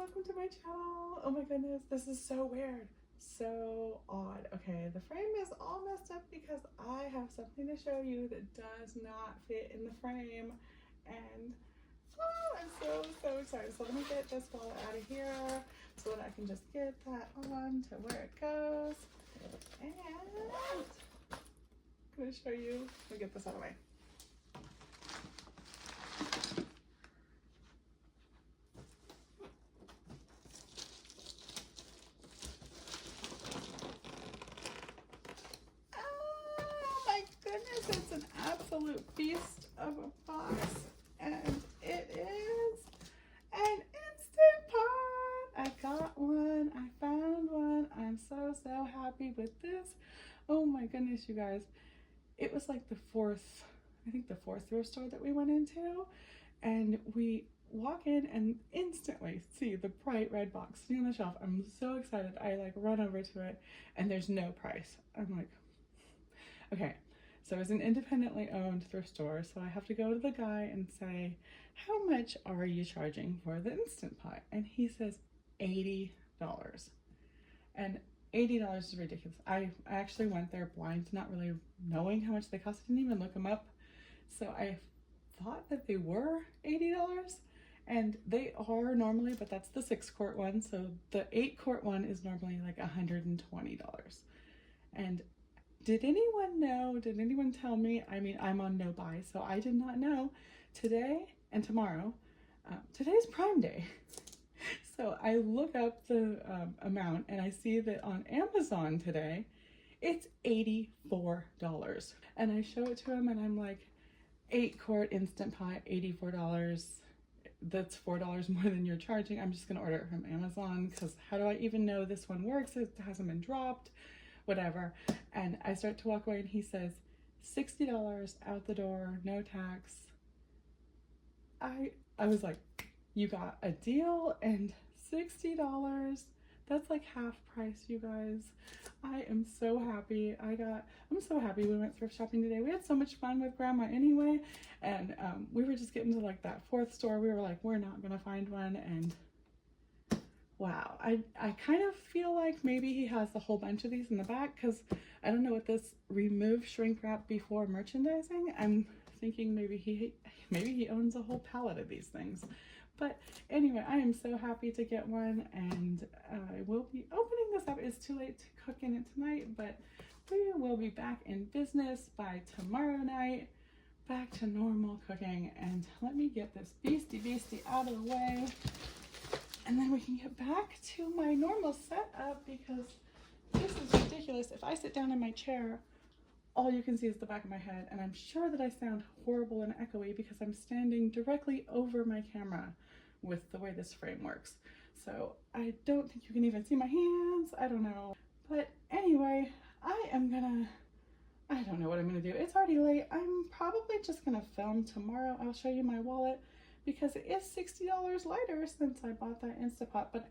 welcome to my channel. Oh my goodness, this is so weird, so odd. Okay, the frame is all messed up because I have something to show you that does not fit in the frame, and I'm so excited. So let me get this wallet out of here so that I can just get that on to where it goes, and I'm gonna show you. Let me get this out of the way. Goodness, it's an absolute feast of a box, and it is an Instant Pot. I got one, I found one. I'm so happy with this. Oh my goodness, you guys, it was like the fourth thrift store that we went into, and we walk in and instantly see the bright red box sitting on the shelf. I'm so excited. I like run over to it and there's no price. I'm like, okay. So it's an independently owned thrift store, so I have to go to the guy and say, how much are you charging for the Instant Pot? And he says $80. And $80 is ridiculous. I actually went there blind, not really knowing how much they cost. I didn't even look them up. So I thought that they were $80, and they are normally, but that's the 6-quart one. So the 8-quart one is normally like $120. And did anyone know? Did anyone tell me? I mean, I'm on no buy, so I did not know. Today and tomorrow, today's Prime Day. So I look up the amount and I see that on Amazon today, it's $84. And I show it to him and I'm like, 8-quart Instant Pot, $84. That's $4 more than you're charging. I'm just gonna order it from Amazon because how do I even know this one works? It hasn't been dropped. Whatever. And I start to walk away and he says $60 out the door, no tax. I was like, you got a deal, and $60, that's like half price, you guys. I am so happy. I'm so happy we went thrift shopping today. We had so much fun with Grandma anyway, and we were just getting to like that 4th store. We were like, we're not gonna find one, and wow, I kind of feel like maybe he has a whole bunch of these in the back, because I don't know what this remove shrink wrap before merchandising. I'm thinking maybe he owns a whole pallet of these things. But anyway, I am so happy to get one, and I will be opening this up. It's too late to cook in it tonight, but we will be back in business by tomorrow night, back to normal cooking. And let me get this beastie out of the way, and then we can get back to my normal setup, because this is ridiculous. If I sit down in my chair, all you can see is the back of my head, and I'm sure that I sound horrible and echoey because I'm standing directly over my camera with the way this frame works. So I don't think you can even see my hands. I don't know. But anyway, I don't know what I'm gonna do. It's already late. I'm probably just gonna film tomorrow. I'll show you my wallet, because it is $60 lighter since I bought that Instant Pot. But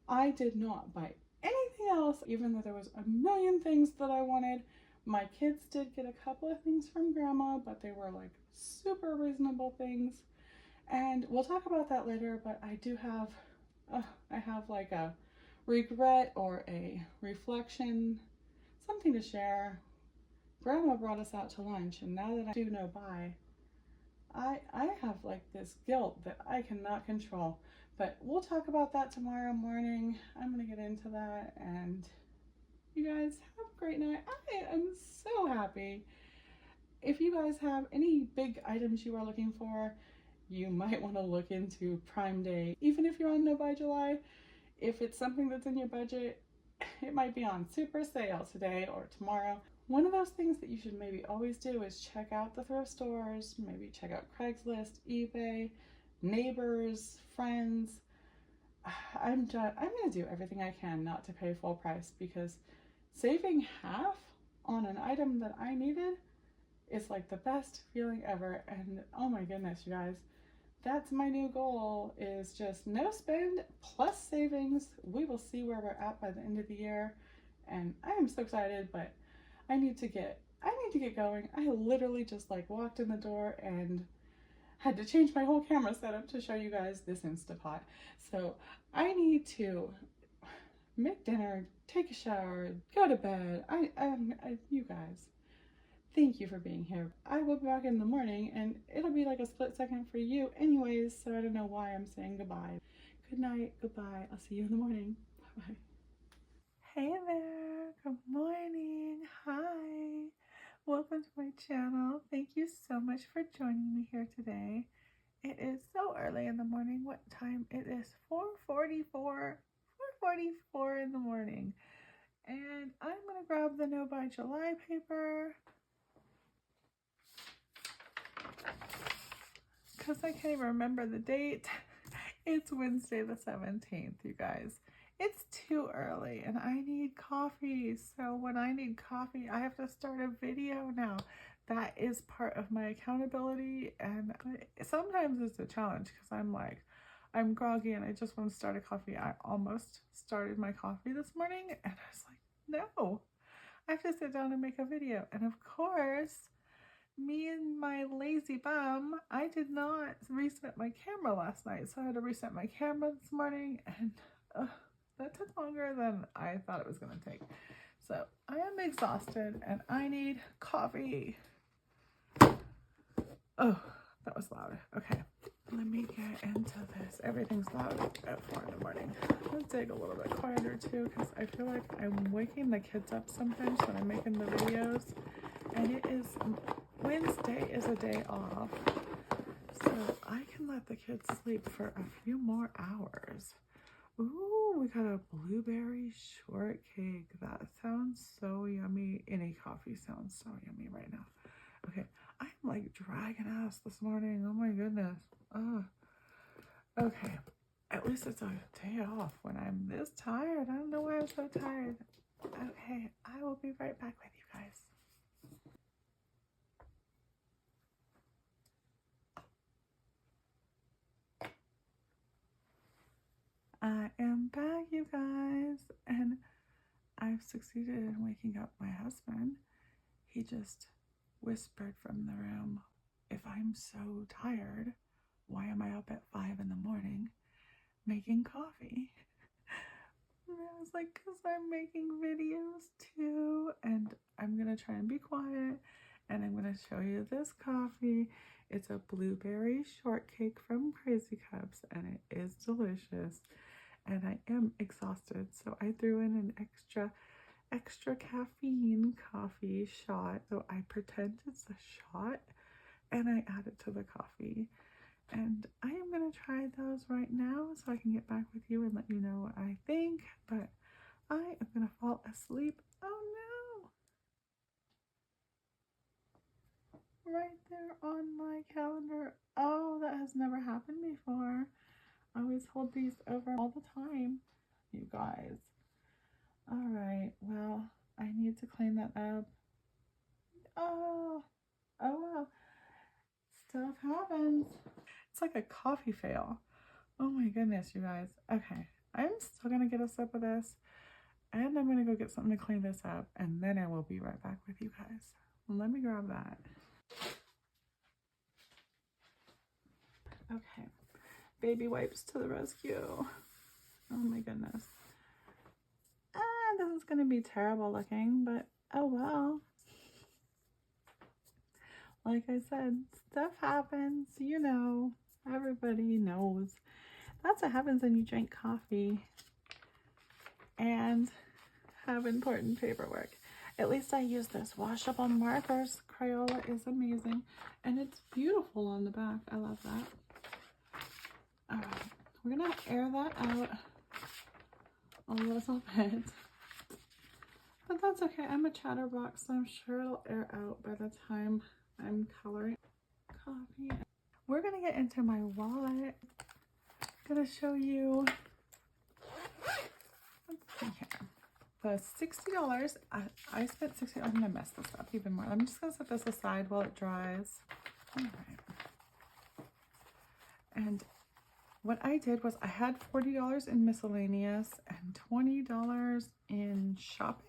I did not buy anything else, even though there was a million things that I wanted. My kids did get a couple of things from Grandma, but they were like super reasonable things. And we'll talk about that later, but I do have, I have like a regret or a reflection, something to share. Grandma brought us out to lunch, and now that I do no buy, I have like this guilt that I cannot control. But we'll talk about that tomorrow morning. I'm gonna get into that, and you guys have a great night. I am so happy. If you guys have any big items you are looking for, you might want to look into Prime Day. Even if you're on No Buy July, if it's something that's in your budget, it might be on super sale today or tomorrow. One of those things that you should maybe always do is check out the thrift stores, maybe check out Craigslist, eBay, neighbors, friends. I'm gonna do everything I can not to pay full price, because saving half on an item that I needed is like the best feeling ever. And oh my goodness, you guys, that's my new goal, is just no spend plus savings. We will see where we're at by the end of the year, and I am so excited. But I need to get going. I literally just like walked in the door, and had to change my whole camera setup to show you guys this Instapot. So I need to make dinner, take a shower, go to bed. You guys, thank you for being here. I will be back in the morning and it'll be like a split second for you anyways, so I don't know why I'm saying goodbye. Good night, goodbye. I'll see you in the morning. Bye-bye. Hey there, good morning. Hi. Welcome to my channel. Thank you so much for joining me here today. It is so early in the morning. What time? It is 4:44 in the morning. And I'm going to grab the No by July paper because I can't even remember the date. It's Wednesday the 17th, you guys. It's too early and I need coffee. So when I need coffee, I have to start a video now. That is part of my accountability, and sometimes it's a challenge because I'm groggy and I just want to start a coffee. I almost started my coffee this morning and I was like, no, I have to sit down and make a video. And of course, me and my lazy bum, I did not reset my camera last night. So I had to reset my camera this morning, and that took longer than I thought it was going to take. So I am exhausted and I need coffee. Oh, that was loud. Okay, let me get into this. Everything's loud at 4 in the morning. I'll dig a little bit quieter too because I feel like I'm waking the kids up sometimes when I'm making the videos. And it is, Wednesday is a day off. So I can let the kids sleep for a few more hours. Ooh, we got a blueberry shortcake. That sounds so yummy. Any coffee sounds so yummy right now. Okay, I'm like dragging ass this morning. Oh my goodness. Okay, at least it's a day off when I'm this tired. I don't know why I'm so tired. Okay, I will be right back with you guys. I am back, you guys, and I've succeeded in waking up my husband. He just whispered from the room, if I'm so tired, why am I up at 5 in the morning making coffee? And I was like, because I'm making videos too, and I'm gonna try and be quiet, and I'm gonna show you this coffee. It's a blueberry shortcake from Crazy Cups, and it is delicious. And I am exhausted, so I threw in an extra caffeine coffee shot. So I pretend it's a shot and I add it to the coffee. And I am going to try those right now so I can get back with you and let you know what I think. But I am going to fall asleep. Oh no! Right there on my calendar. Oh, that has never happened before. I always hold these over all the time, you guys. All right, well, I need to clean that up. Oh well, stuff happens. It's like a coffee fail. Oh my goodness, you guys. Okay, I'm still gonna get a sip of this, and I'm gonna go get something to clean this up, and then I will be right back with you guys. Let me grab that. Okay, baby wipes to the rescue. Oh my goodness. This is gonna be terrible looking, but oh well. Like I said, stuff happens, you know, everybody knows. That's what happens when you drink coffee and have important paperwork. At least I use this washable markers. Crayola is amazing, and it's beautiful on the back. I love that. All right, we're gonna air that out a little bit. But that's okay. I'm a chatterbox, so I'm sure it'll air out by the time I'm coloring coffee. We're gonna get into my wallet. I'm gonna show you the $60. I spent $60. I'm gonna mess this up even more. I'm just gonna set this aside while it dries. All right. And what I did was I had $40 in miscellaneous and $20 in shopping.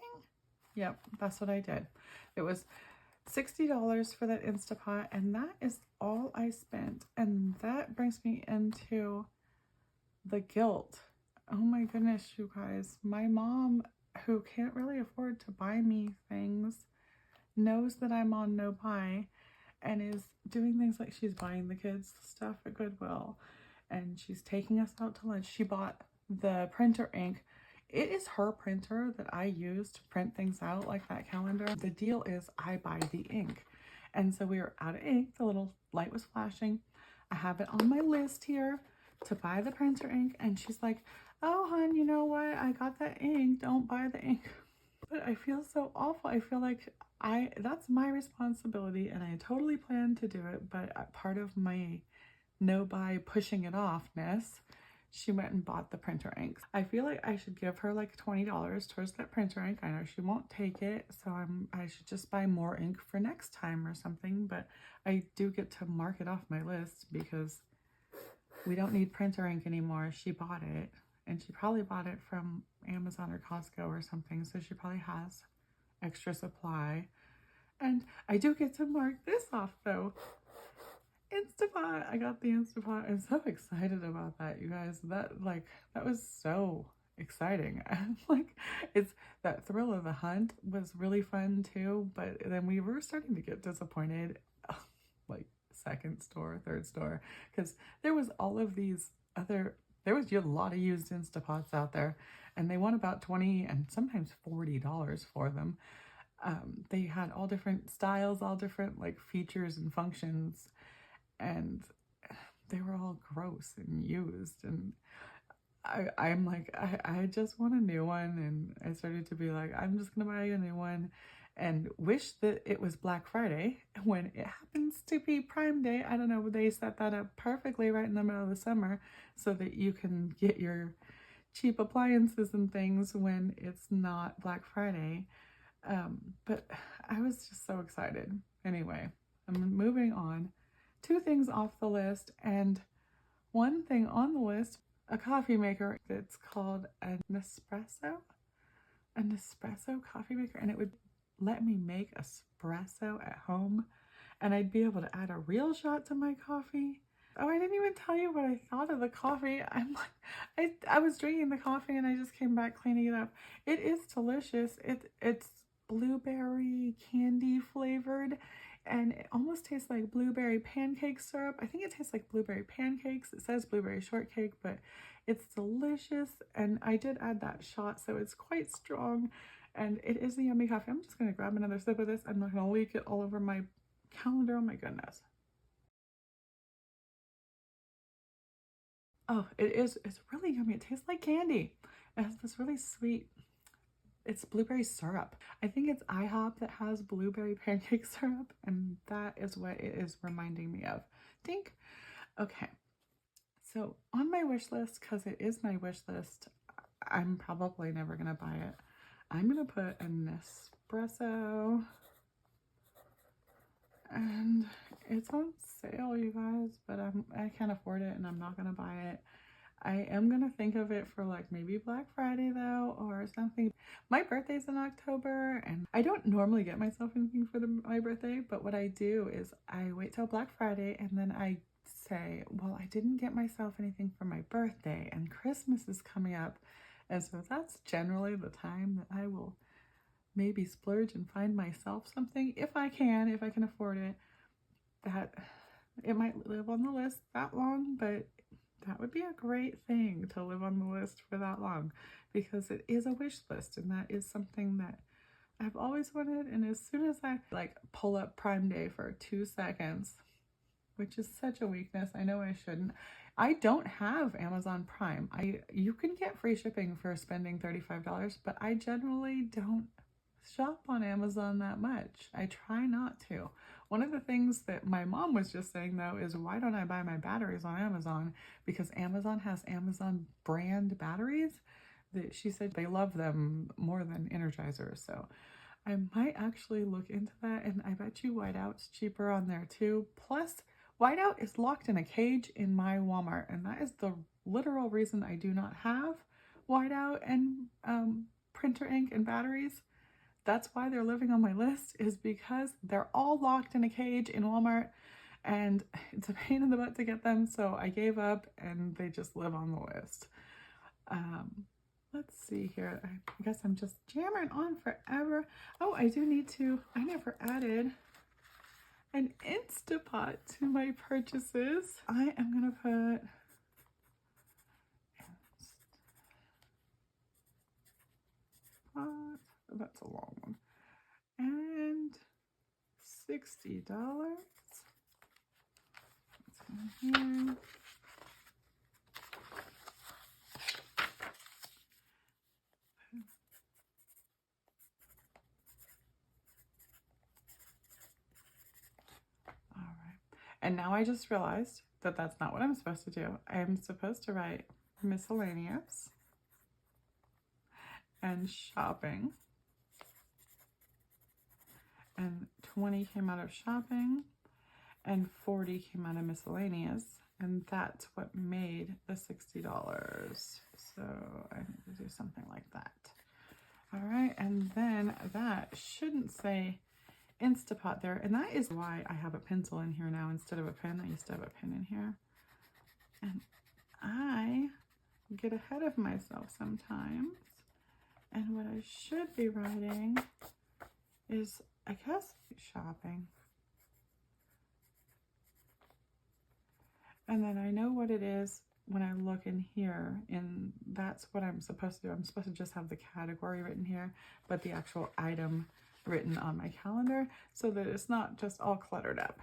Yep, that's what I did. It was $60 for that Instapot, and that is all I spent. And that brings me into the guilt. Oh my goodness, you guys. My mom, who can't really afford to buy me things, knows that I'm on no buy and is doing things like she's buying the kids stuff at Goodwill and she's taking us out to lunch. She bought the printer ink. It is her printer that I use to print things out, like that calendar. The deal is I buy the ink. And so we were out of ink. The little light was flashing. I have it on my list here to buy the printer ink. And she's like, oh, hon, you know what? I got that ink. Don't buy the ink. But I feel so awful. I feel like that's my responsibility and I totally plan to do it. But part of my no buy pushing it offness, she went and bought the printer ink. I feel like I should give her like $20 towards that printer ink. I know she won't take it, so I should just buy more ink for next time or something, but I do get to mark it off my list because we don't need printer ink anymore. She bought it, and she probably bought it from Amazon or Costco or something, so she probably has extra supply. And I do get to mark this off though. Instapot. I got the Instapot. I'm so excited about that, you guys. That was so exciting. Like, it's that thrill of the hunt was really fun too, but then we were starting to get disappointed like second store, third store, because there was all of these other, there was a lot of used Instapots out there and they want about $20 and sometimes $40 for them. They had all different styles, all different like features and functions, and they were all gross and used. And I'm like, I just want a new one. And I started to be like, I'm just gonna buy a new one and wish that it was Black Friday when it happens to be Prime Day. I don't know, they set that up perfectly right in the middle of the summer so that you can get your cheap appliances and things when it's not Black Friday. But I was just so excited. Anyway, I'm moving on. 2 things off the list, and one thing on the list, a coffee maker. It's called a Nespresso coffee maker, and it would let me make espresso at home, and I'd be able to add a real shot to my coffee. Oh, I didn't even tell you what I thought of the coffee. I'm like, I was drinking the coffee and I just came back cleaning it up. It is delicious. It's blueberry candy flavored, and it almost tastes like blueberry pancake syrup. I think it tastes like blueberry pancakes. It says blueberry shortcake, but it's delicious. And I did add that shot, so it's quite strong. And it is a yummy coffee. I'm just going to grab another sip of this. I'm not going to leak it all over my calendar. Oh my goodness. Oh, it's really yummy. It tastes like candy. It has this really sweet, it's blueberry syrup. I think it's IHOP that has blueberry pancake syrup, and that is what it is reminding me of. Think. Okay, so on my wish list, because it is my wish list, I'm probably never gonna buy it. I'm gonna put a Nespresso, and it's on sale, you guys, but I can't afford it and I'm not gonna buy it. I am gonna think of it for like maybe Black Friday though, or something. My birthday's in October and I don't normally get myself anything for my birthday, but what I do is I wait till Black Friday and then I say, well, I didn't get myself anything for my birthday and Christmas is coming up. And so that's generally the time that I will maybe splurge and find myself something if I can afford it. That it might live on the list that long, but that would be a great thing to live on the list for that long, because it is a wish list and that is something that I've always wanted. And as soon as I like pull up Prime Day for 2 seconds, which is such a weakness, I know I shouldn't. I don't have Amazon Prime. You can get free shipping for spending $35, but I generally don't shop on Amazon that much. I try not to. One of the things that my mom was just saying though is, why don't I buy my batteries on Amazon? Because Amazon has Amazon brand batteries that she said they love them more than Energizer. So I might actually look into that, and I bet you Whiteout's cheaper on there too. Plus, Whiteout is locked in a cage in my Walmart, and that is the literal reason I do not have Whiteout and printer ink and batteries. that's why they're living on my list, is because they're all locked in a cage in Walmart and it's a pain in the butt to get them. So I gave up and they just live on the list. Let's see here. I guess I'm just jamming on forever. Oh, I do need to, I never added an Instapot to my purchases. I am gonna put Instapot, that's a long one, and $60. Let's go here. And now I just realized that that's not what I'm supposed to do. I'm supposed to write miscellaneous and shopping. And 20 came out of shopping and 40 came out of miscellaneous. And that's what made the $60. So I need to do something like that. All right, and then that shouldn't say Instapot there, and that is why I have a pencil in here now instead of a pen. I used to have a pen in here, and I get ahead of myself sometimes, and what I should be writing is, I guess, shopping, and then I know what it is when I look in here, and that's what I'm supposed to do. I'm supposed to just have the category written here, but the actual item written on my calendar so that it's not just all cluttered up.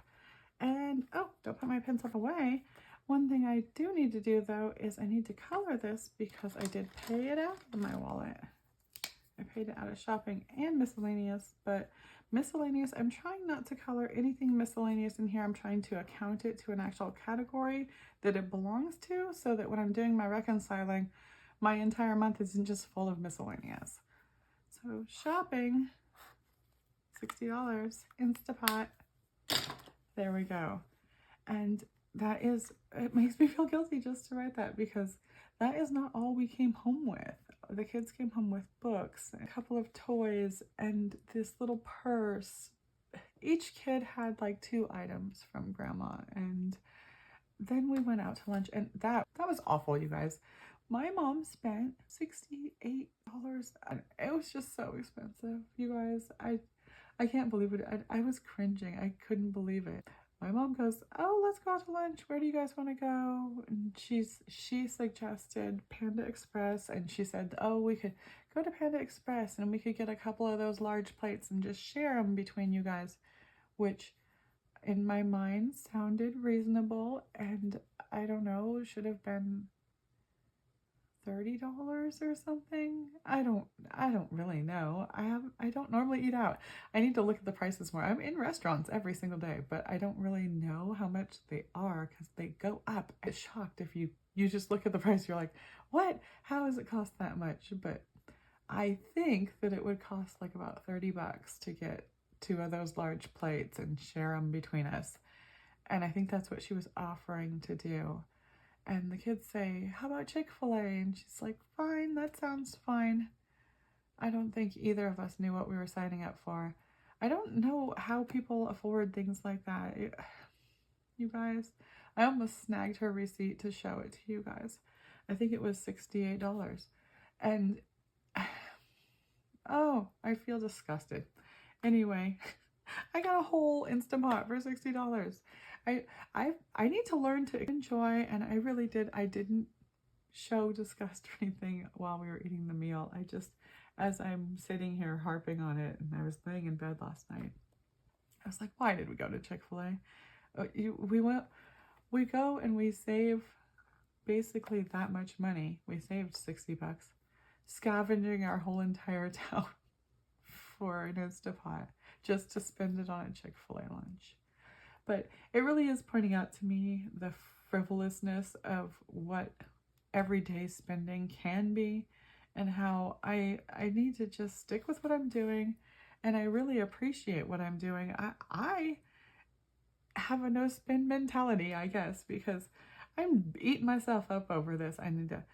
And oh, don't put my pencil away. One thing I do need to do though is I need to color this because I did pay it out of my wallet. I paid it out of shopping and miscellaneous, but miscellaneous, I'm trying not to color anything miscellaneous in here. I'm trying to account it to an actual category that it belongs to so that when I'm doing my reconciling, my entire month isn't just full of miscellaneous. So shopping, $60, Instapot, there we go. And that is, it makes me feel guilty just to write that because that is not all we came home with. The kids came home with books, a couple of toys, and this little purse. Each kid had like 2 items from grandma, and then we went out to lunch, and that was awful, you guys. My mom spent $68, and it was just so expensive, you guys. I can't believe it. I was cringing. I couldn't believe it. My mom goes, oh, let's go out to lunch. Where do you guys want to go? And she suggested Panda Express, and she said, oh, we could go to Panda Express and we could get a couple of those large plates and just share them between you guys, which in my mind sounded reasonable, and I don't know, should have been $30 or something. I don't really know. I don't normally eat out. I need to look at the prices more. I'm in restaurants every single day, but I don't really know how much they are because they go up. I'm shocked if you just look at the price, you're like, what? How does it cost that much? But I think that it would cost like about $30 to get 2 of those large plates and share them between us. And I think that's what she was offering to do. And the kids say, how about Chick-fil-A? And she's like, fine, that sounds fine. I don't think either of us knew what we were signing up for. I don't know how people afford things like that. You guys, I almost snagged her receipt to show it to you guys. I think it was $68. And, oh, I feel disgusted. Anyway, I got a whole Instapot for $60. I need to learn to enjoy, and I really did. I didn't show disgust or anything while we were eating the meal. I just, as I'm sitting here harping on it, and I was laying in bed last night, I was like, why did we go to Chick-fil-A? We go and we save basically that much money. We saved $60 scavenging our whole entire town for an Instapot just to spend it on a Chick-fil-A lunch. But it really is pointing out to me the frivolousness of what everyday spending can be and how I need to just stick with what I'm doing, and I really appreciate what I'm doing. I have a no spend mentality, I guess, because I'm eating myself up over this. I need to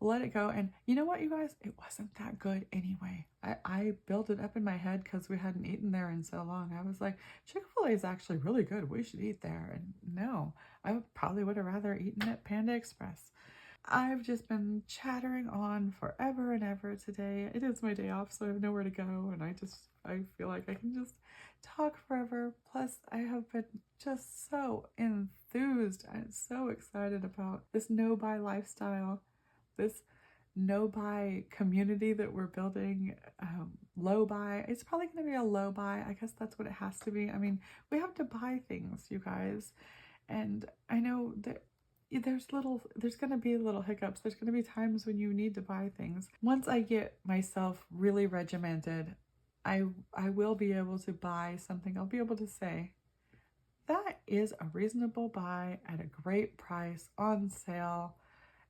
let it go. And you know what, you guys? It wasn't that good anyway. I built it up in my head because we hadn't eaten there in so long. I was like, Chick-fil-A is actually really good. We should eat there. And no, I probably would have rather eaten at Panda Express. I've just been chattering on forever and ever today. It is my day off, so I have nowhere to go, and I feel like I can just talk forever. Plus, I have been just so enthused and so excited about this no-buy lifestyle, this no-buy community that we're building. Low buy. It's probably going to be a low buy. I guess that's what it has to be. I mean, we have to buy things, you guys, and I know that there's going to be little hiccups. There's going to be times when you need to buy things. Once I get myself really regimented, I will be able to buy something. I'll be able to say, that is a reasonable buy at a great price on sale,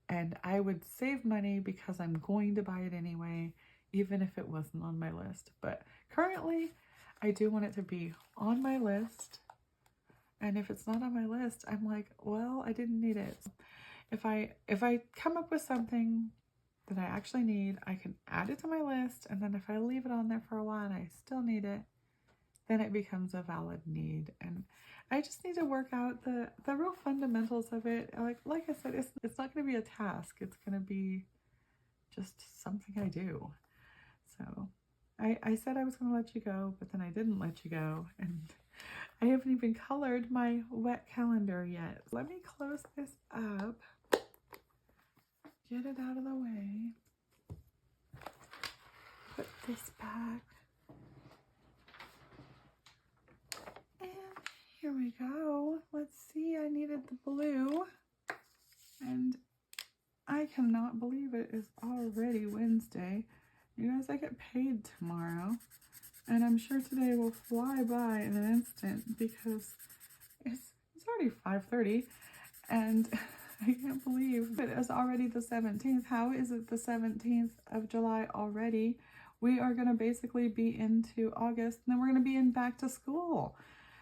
and I would save money because I'm going to buy it anyway, even if it wasn't on my list. But currently, I do want it to be on my list. And if it's not on my list, I'm like, well, I didn't need it. If I come up with something that I actually need, I can add it to my list. And then if I leave it on there for a while and I still need it, then it becomes a valid need. And I just need to work out the real fundamentals of it. Like I said, it's not going to be a task. It's going to be just something I do. So I said I was going to let you go, but then I didn't let you go. And I haven't even colored my wet calendar yet. Let me close this up, get it out of the way, put this back, and here we go. Let's see, I needed the blue, and I cannot believe it is already Wednesday. You guys, I get paid tomorrow. And I'm sure today will fly by in an instant because it's already 5:30 and I can't believe it is already the 17th. How is it the 17th of July already? We are going to basically be into August, and then we're going to be in back to school.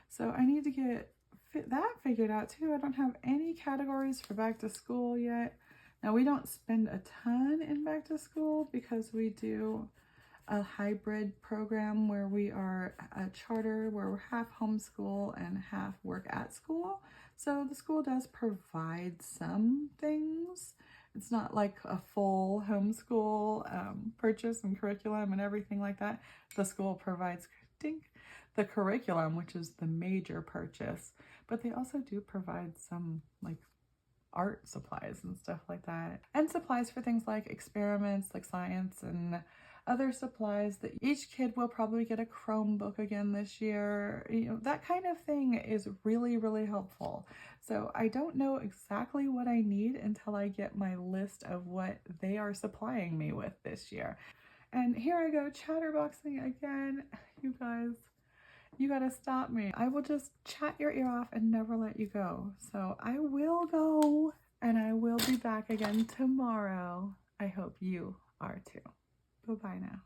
So I need to get that figured out too. I don't have any categories for back to school yet. Now, we don't spend a ton in back to school because we do a hybrid program where we are a charter where we're half homeschool and half work at school. So the school does provide some things. It's not like a full homeschool purchase and curriculum and everything like that. The school provides the curriculum, which is the major purchase, but they also do provide some like art supplies and stuff like that, and supplies for things like experiments, like science, and other supplies that each kid will probably get a Chromebook again this year. You know, that kind of thing is really, really helpful. So I don't know exactly what I need until I get my list of what they are supplying me with this year. And here I go, chatterboxing again. You guys, you gotta stop me. I will just chat your ear off and never let you go. So I will go, and I will be back again tomorrow. I hope you are too. Bye-bye now.